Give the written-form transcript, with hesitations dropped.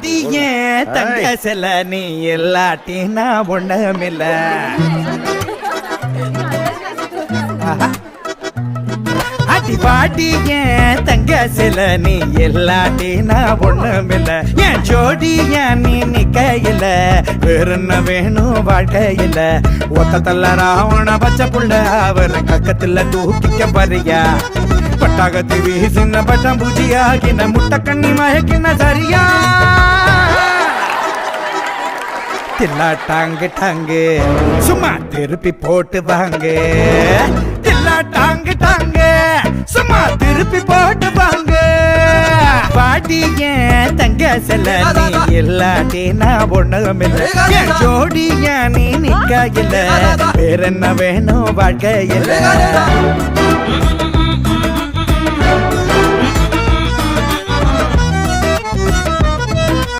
தங்க செல்ல நீ இல்லாட்டி நான் ஒண்ணுமில்ல. அடி பாட்டி ஏன் தங்க செல்ல நீ இல்லாட்டி நான் ஒண்ணுமில்ல. என் ஜோடி ஏன் நீ நிக்கையில வேற என்ன வேணும் வாழ்க்கையில. ஒத்த தள்ள ராவண பச்சை புள்ள அவர் கக்கத்துல தூக்கிக்க பறியா. பட்டாகத்து வீசின பட்டம் பூஜியாகின முட்டை கண்ணி மயக்கின சரியா. தில்லா டாங்கு டாங்கு சும்மா திருப்பி போட்டு வாங்க. தில்லா டாங்கு டாங்கு சும்மா திருப்பி போட்டு வாங்க. பாட்டி ஏன் தங்க செல்ல நீ இல்லாட்டி நான் ஒண்ணுமில்ல. என் ஜோடி ஏன் நீ நிக்கையில வேற என்ன வேணும் வாழ்க்கையில.